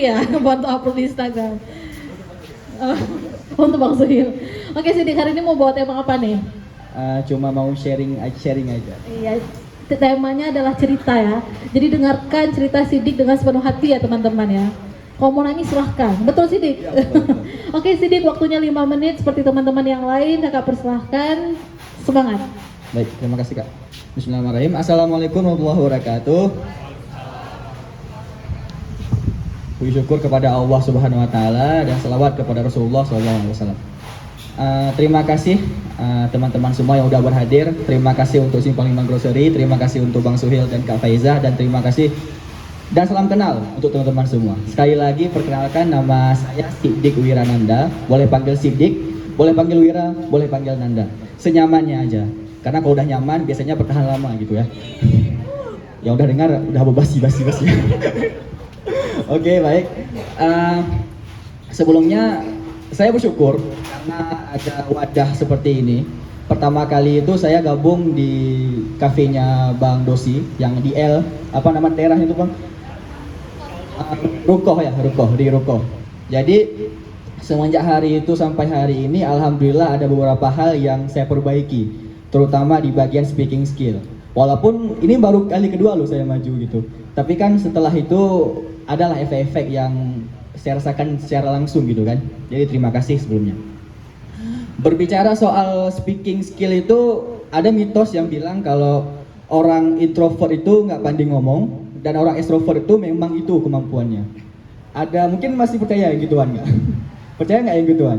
ya, bantu upload di Instagram. Oh, untuk Bang Suhil. Oke, Sidik, hari ini mau bawa tema apa nih? Cuma mau sharing aja. Iya, temanya adalah cerita ya. Jadi dengarkan cerita Sidik dengan sepenuh hati ya teman-teman ya. Kalau mau nangis silahkan. Betul Sidik? Ya, betul. Oke Sidik, waktunya 5 menit seperti teman-teman yang lain. Kakak persilahkan. Semangat. Baik, terima kasih Kak. Bismillahirrahmanirrahim. Assalamualaikum warahmatullahi wabarakatuh. Puji syukur kepada Allah Subhanahu wa taala dan selawat kepada Rasulullah SAW. Terima kasih teman-teman semua yang udah berhadir. Terima kasih untuk Simpang 5 Grocery, terima kasih untuk Bang Suhil dan Kak Faizah, dan terima kasih dan salam kenal untuk teman-teman semua. Sekali lagi perkenalkan, nama saya Sidik Wirananda. Boleh panggil Sidik, boleh panggil Wira, boleh panggil Nanda. Senyamannya aja. Karena kalau udah nyaman biasanya bertahan lama gitu ya. Yang udah dengar udah basi. Oke, baik. Sebelumnya saya bersyukur karena ada wadah seperti ini. Pertama kali itu saya gabung di kafenya Bang Dosi yang di L, apa nama daerahnya itu Bang? Rukoh. Jadi semenjak hari itu sampai hari ini alhamdulillah ada beberapa hal yang saya perbaiki, terutama di bagian speaking skill. Walaupun ini baru kali kedua loh saya maju gitu. Tapi kan setelah itu adalah efek-efek yang saya rasakan secara langsung gitu kan. Jadi terima kasih sebelumnya. Berbicara soal speaking skill itu, ada mitos yang bilang kalau orang introvert itu nggak pandai ngomong dan orang extrovert itu memang itu kemampuannya. Ada mungkin masih percaya yang gituan nggak? Percaya nggak yang gituan?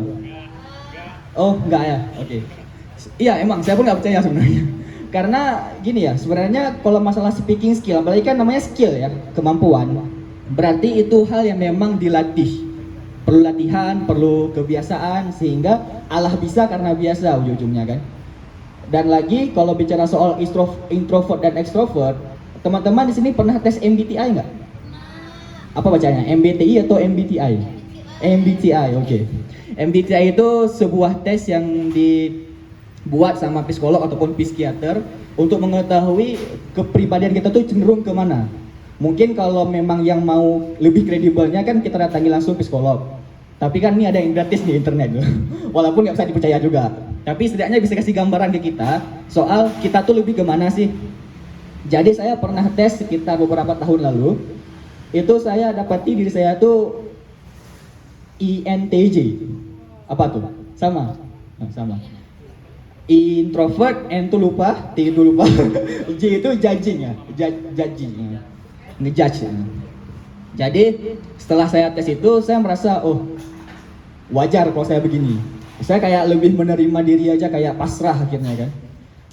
Oh nggak ya, oke. Iya emang saya pun nggak percaya sebenarnya. Karena gini ya, sebenarnya kalau masalah speaking skill, apalagi kan namanya skill ya, kemampuan, berarti itu hal yang memang dilatih. Perlu latihan, perlu kebiasaan, sehingga Allah bisa karena biasa ujung-ujungnya kan. Dan lagi kalau bicara soal introvert dan extrovert, teman-teman di sini pernah tes MBTI nggak? Apa bacanya? MBTI atau MBTI? MBTI, oke. MBTI itu sebuah tes yang dibuat sama psikolog ataupun psikiater untuk mengetahui kepribadian kita tuh cenderung kemana. Mungkin kalau memang yang mau lebih kredibelnya kan kita datangi langsung psikolog. Tapi kan ini ada yang gratis di internet loh. Walaupun nggak bisa dipercaya juga. Tapi setidaknya bisa kasih gambaran ke kita soal kita tuh lebih kemana sih. Jadi saya pernah tes sekitar beberapa tahun lalu. Itu saya dapati diri saya tuh INTJ. Apa tuh? Sama? Nah, sama. Introvert, N itu lupa, T itu lupa. J itu judging ya. Judging. Ngejudge. Jadi setelah saya tes itu saya merasa wajar kalau saya begini. Saya kayak lebih menerima diri aja, kayak pasrah akhirnya kan.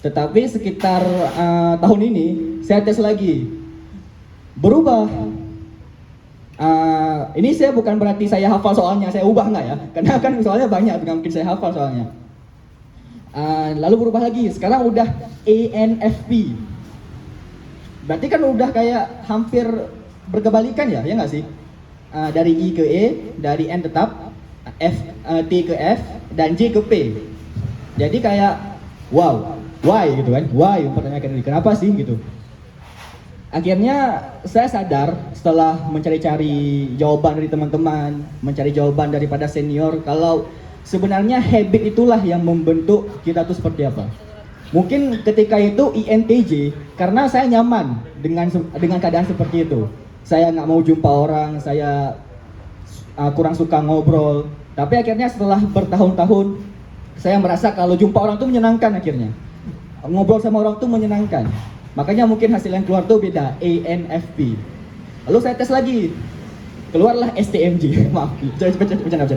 Tetapi sekitar tahun ini saya tes lagi, berubah. Ini saya bukan berarti saya hafal soalnya, saya ubah nggak ya? Karena kan soalnya banyak, nggak mungkin saya hafal soalnya. Lalu berubah lagi, sekarang udah ENFP. Berarti kan udah kayak hampir berkebalikan ya nggak sih? Dari I ke E, dari N tetap, T ke F, dan J ke P. Jadi kayak wow, why gitu kan? Why mempertanyakan diri, kenapa sih gitu? Akhirnya saya sadar setelah mencari-cari jawaban dari teman-teman, mencari jawaban daripada senior, kalau sebenarnya habit itulah yang membentuk kita tuh seperti apa. Mungkin ketika itu INTJ karena saya nyaman dengan keadaan seperti itu. Saya nggak mau jumpa orang, saya kurang suka ngobrol. Tapi akhirnya setelah bertahun-tahun saya merasa kalau jumpa orang tuh menyenangkan akhirnya. Ngobrol sama orang tuh menyenangkan. Makanya mungkin hasil yang keluar tuh beda, ENFP. Lalu saya tes lagi, keluarlah STMJ. Maaf, bercanda.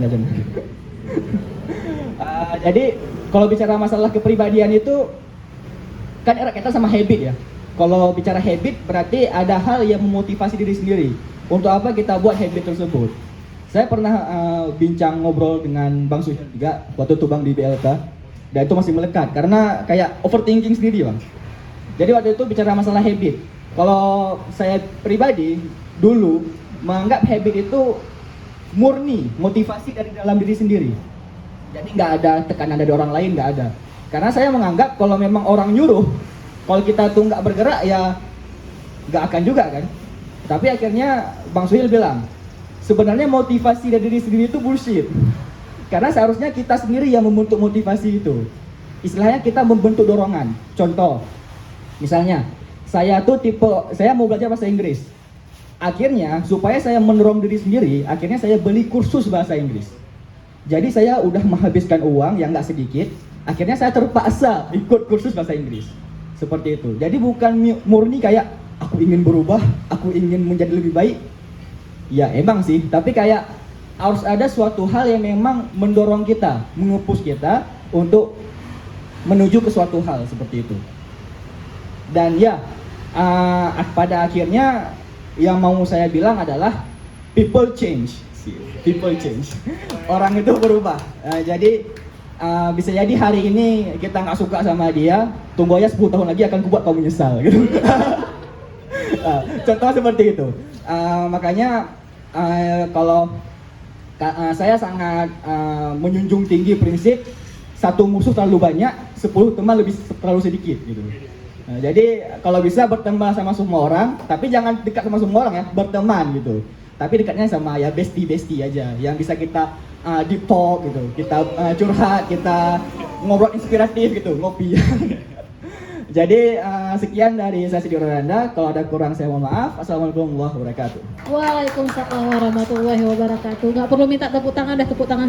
Jadi kalau bicara masalah kepribadian itu kan erat kaitan sama habit ya. Kalau bicara habit berarti ada hal yang memotivasi diri sendiri. Untuk apa kita buat habit tersebut? Saya pernah bincang ngobrol dengan Bang Suhil juga waktu itu Bang di BLK, dan itu masih melekat karena kayak overthinking sendiri Bang. Jadi waktu itu bicara masalah habit. Kalau saya pribadi dulu menganggap habit itu murni motivasi dari dalam diri sendiri. Jadi nggak ada tekanan dari orang lain, nggak ada. Karena saya menganggap kalau memang orang nyuruh, kalau kita tuh nggak bergerak ya nggak akan juga kan. Tapi akhirnya Bang Suhil bilang, sebenarnya motivasi dari diri sendiri itu bullshit. Karena seharusnya kita sendiri yang membentuk motivasi itu. Istilahnya kita membentuk dorongan. Contoh, misalnya saya mau belajar bahasa Inggris. Akhirnya supaya saya mendorong diri sendiri, akhirnya saya beli kursus bahasa Inggris. Jadi saya udah menghabiskan uang yang nggak sedikit. Akhirnya saya terpaksa ikut kursus bahasa Inggris. Seperti itu. Jadi bukan murni kayak aku ingin berubah, aku ingin menjadi lebih baik. Ya emang sih, tapi kayak harus ada suatu hal yang memang mendorong kita, mengepus kita untuk menuju ke suatu hal seperti itu. Dan ya, pada akhirnya yang mau saya bilang adalah people change. Orang itu berubah. Jadi bisa jadi hari ini kita nggak suka sama dia, tunggu aja 10 tahun lagi akan kubuat kamu menyesal gitu. Contoh seperti itu. Makanya kalau saya sangat menjunjung tinggi prinsip satu musuh terlalu banyak, 10 teman terlalu sedikit gitu. Nah, jadi kalau bisa berteman sama semua orang, tapi jangan dekat sama semua orang ya, berteman gitu. Tapi dekatnya sama ya bestie aja, yang bisa kita deep talk gitu, kita curhat, kita ngobrol inspiratif gitu, ngopi. Jadi sekian dari saya Sidi Randa. Kalau ada kurang saya mohon maaf. Assalamualaikum warahmatullahi wabarakatuh. Waalaikumsalam warahmatullahi wabarakatuh. Nggak perlu minta tepuk tangan, dah tepuk tangan